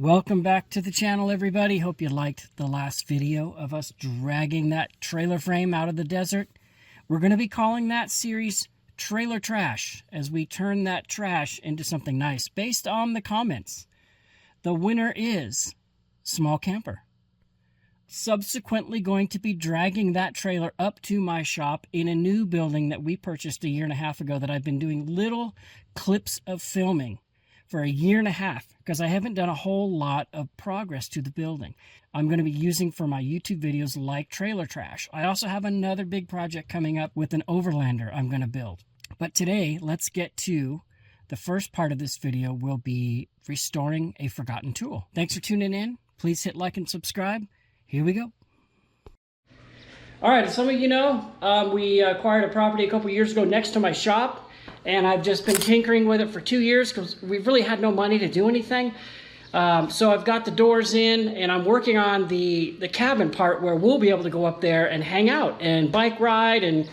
Welcome back to the channel, everybody. Hope you liked the last video of us dragging that trailer frame out of the desert. We're going to be calling that series Trailer Trash as we turn that trash into something nice based on the comments. The winner is Small Camper. Subsequently going to be dragging that trailer up to my shop in a new building that we purchased a 1.5 years ago that I've been doing little clips of filming for a 1.5 years because I haven't done a whole lot of progress to the building. I'm going to be using for my YouTube videos like Trailer Trash. I also have another big project coming up with an overlander I'm going to build. But today, let's get to the first part of this video will be restoring a forgotten tool. Thanks for tuning in. Please hit like and subscribe. Here we go. All right, as some of you know, we acquired a property a couple years ago next to my shop. And I've just been tinkering with it for 2 years because we've really had no money to do anything. So I've got the doors in and I'm working on the cabin part where we'll be able to go up there and hang out and bike ride and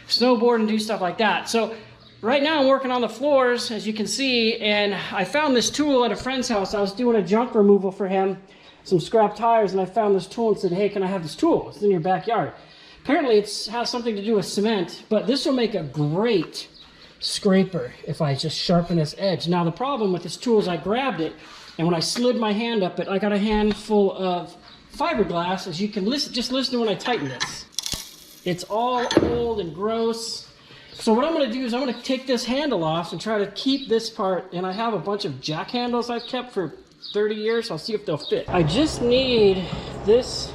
snowboard and do stuff like that. So right now I'm working on the floors, as you can see, and I found this tool at a friend's house. I was doing a junk removal for him, some scrap tires, and I found this tool and said, hey, can I have this tool? It's in your backyard. Apparently it has something to do with cement, but this will make a great scraper if I just sharpen this edge. Now the problem with this tool is I grabbed it, and when I slid my hand up it, I got a handful of fiberglass. As you can listen, just listen to when I tighten this. It's all old and gross. So what I'm going to do is I'm going to take this handle off and try to keep this part, and I have a bunch of jack handles I've kept for 30 years. I'll see if they'll fit. I just need this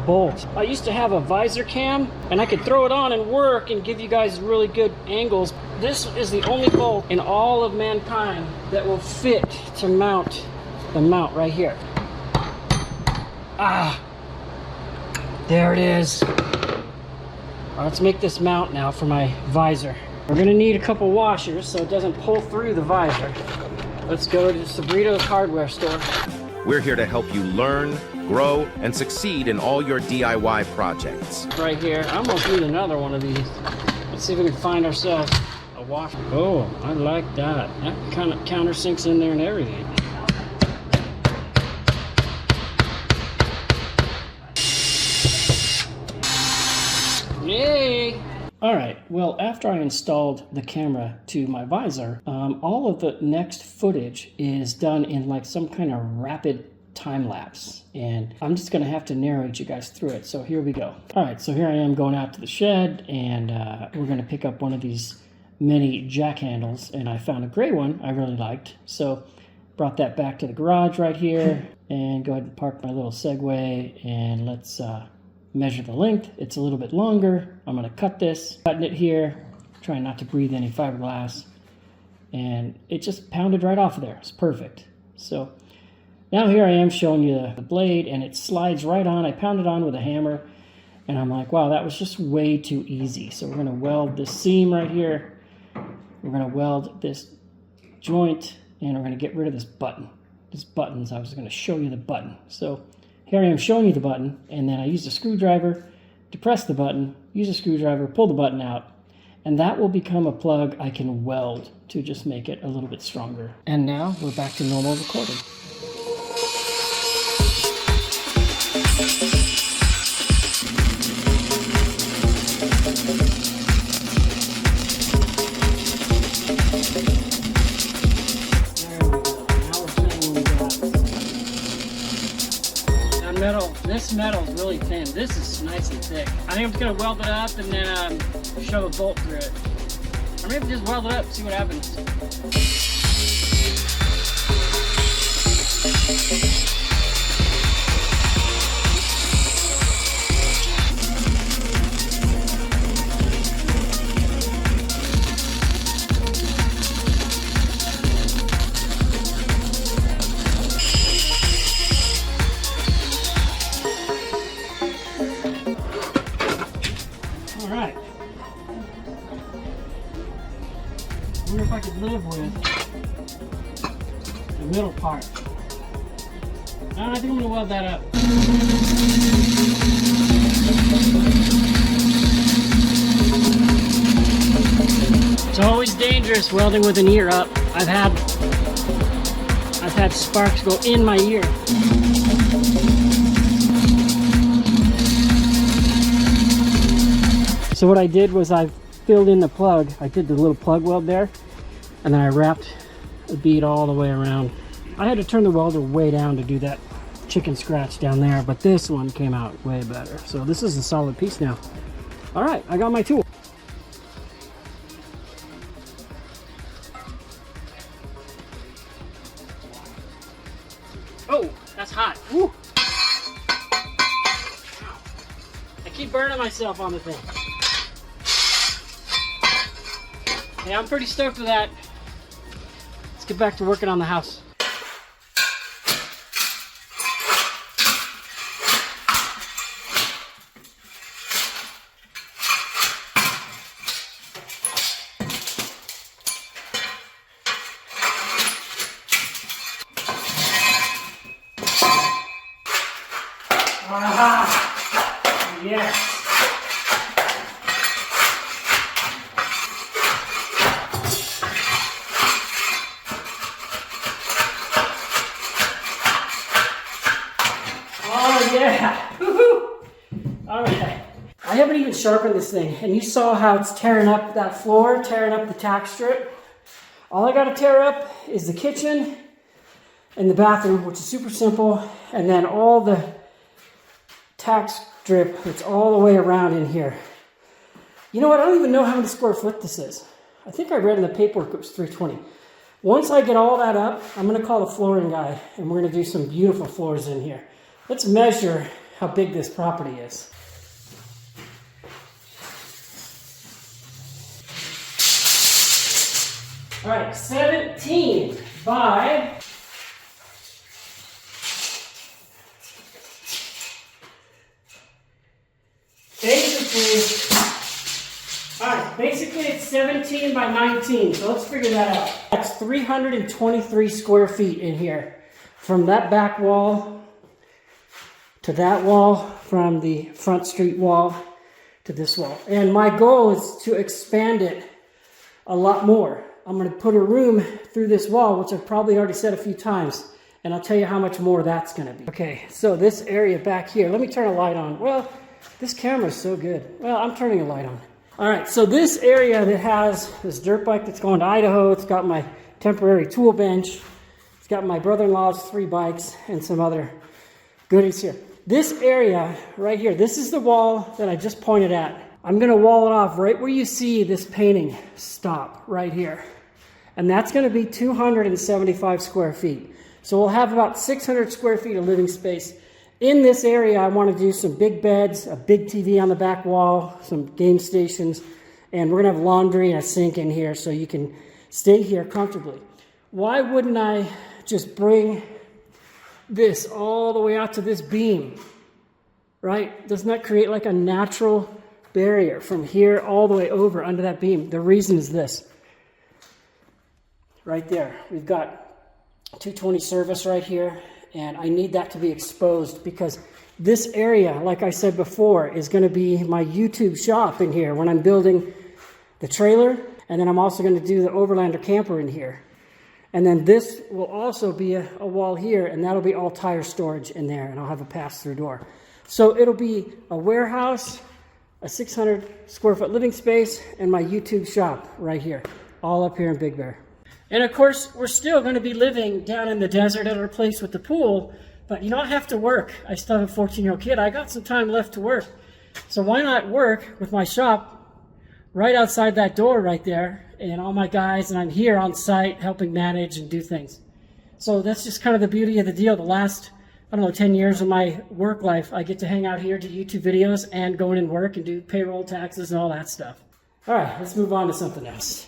bolt. I used to have a visor cam and I could throw it on and work and give you guys really good angles. This is the only bolt in all of mankind that will fit to mount the mount right here. Ah, there it is. Let's make this mount now for my visor. We're gonna need a couple washers so it doesn't pull through the visor. Let's go to Sabrito's hardware store. We're here to help you learn, grow, and succeed in all your DIY projects. Right here. I almost need another one of these. Let's see if we can find ourselves a washer. Oh, I like that. That kind of countersinks in there and everything. Yay! Alright, well, after I installed the camera to my visor, all of the next footage is done in like some kind of rapid time lapse, and I'm just going to have to narrate you guys through it. So here we go. Alright, so here I am going out to the shed, and we're going to pick up one of these mini jack handles, and I found a gray one I really liked. So brought that back to the garage right here, and go ahead and park my little Segway, and let's measure the length. It's a little bit longer. I'm going to cut this, cutting it here, trying not to breathe any fiberglass, and it just pounded right off of there. It's perfect. So now here I am showing you the blade, and it slides right on. I pounded on with a hammer, and I'm like, wow, that was just way too easy. So we're going to weld this seam right here. We're going to weld this joint, and we're going to get rid of this button. This buttons, I was going to show you the button. So here I am showing you the button, and then I used a screwdriver to press the button, use a screwdriver, pull the button out, and that will become a plug I can weld to just make it a little bit stronger. And now we're back to normal recording. This metal is really thin. This is nice and thick. I think I'm just gonna weld it up and then shove a bolt through it. Or maybe just weld it up and see what happens. I wonder if I could live with the middle part. I think I'm going to weld that up. It's always dangerous welding with an ear up. I've I've had sparks go in my ear. So what I did was I filled in the plug. I did the little plug weld there, and then I wrapped the bead all the way around. I had to turn the welder way down to do that chicken scratch down there, but this one came out way better. So this is a solid piece now. All right, I got my tool. Oh, that's hot. Woo. I keep burning myself on the thing. Hey, I'm pretty stoked with that. Let's get back to working on the house. Aha! Yes! Oh yeah! Woohoo! Alright. I haven't even sharpened this thing, and you saw how it's tearing up that floor, tearing up the tack strip. All I gotta tear up is the kitchen and the bathroom, which is super simple, and then all the tack strip that's all the way around in here. You know what? I don't even know how many square foot this is. I think I read in the paperwork it was 320. Once I get all that up, I'm going to call the flooring guy, and we're going to do some beautiful floors in here. Let's measure how big this property is. All right, 17 by... Basically it's 17 by 19, so let's figure that out. That's 323 square feet in here. From that back wall to that wall, from the front street wall to this wall. And my goal is to expand it a lot more. I'm going to put a room through this wall, which I've probably already said a few times, and I'll tell you how much more that's going to be. Okay, so this area back here, let me turn a light on. Well, this camera is so good. Well, I'm turning a light on. All right, so this area that has this dirt bike that's going to Idaho, it's got my temporary tool bench, it's got my brother-in-law's 3 bikes and some other goodies here. This area right here, this is the wall that I just pointed at. I'm gonna wall it off right where you see this painting stop right here. And that's gonna be 275 square feet. So we'll have about 600 square feet of living space. In this area, I want to do some big beds, a big TV on the back wall, some game stations, and we're going to have laundry and a sink in here so you can stay here comfortably. Why wouldn't I just bring this all the way out to this beam, right? Doesn't that create like a natural barrier from here all the way over under that beam? The reason is this. Right there, we've got 220 service right here. And I need that to be exposed because this area, like I said before, is going to be my YouTube shop in here when I'm building the trailer. And then I'm also going to do the Overlander camper in here. And then this will also be a wall here, and that'll be all tire storage in there. And I'll have a pass-through door. So it'll be a warehouse, a 600 square foot living space, and my YouTube shop right here, all up here in Big Bear. And of course, we're still going to be living down in the desert at our place with the pool, but you don't have to work. I still have a 14-year-old kid. I got some time left to work. So why not work with my shop right outside that door right there and all my guys, and I'm here on site helping manage and do things. So that's just kind of the beauty of the deal. The last, 10 years of my work life, I get to hang out here, do YouTube videos, and go in and work and do payroll, taxes, and all that stuff. All right, let's move on to something else.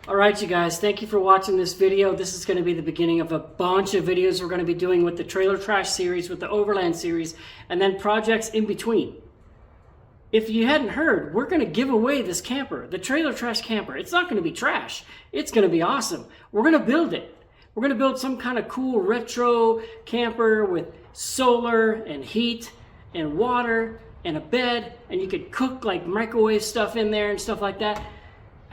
All right, you guys, thank you for watching this video. This is going to be the beginning of a bunch of videos we're going to be doing with the Trailer Trash series, with the Overland series, and then projects in between. If you hadn't heard, we're going to give away this camper, the Trailer Trash camper. It's not going to be trash. It's going to be awesome. We're going to build it. We're going to build some kind of cool retro camper with solar and heat and water and a bed, and you could cook like microwave stuff in there and stuff like that.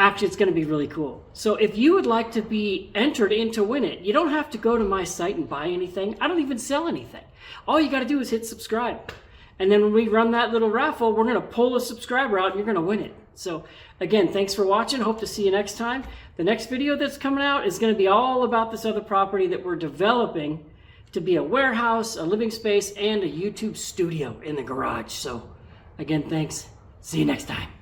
Actually, it's going to be really cool. So if you would like to be entered in to win it, you don't have to go to my site and buy anything. I don't even sell anything. All you got to do is hit subscribe. And then when we run that little raffle, we're going to pull a subscriber out and you're going to win it. So again, thanks for watching. Hope to see you next time. The next video that's coming out is going to be all about this other property that we're developing to be a warehouse, a living space, and a YouTube studio in the garage. So again, thanks. See you next time.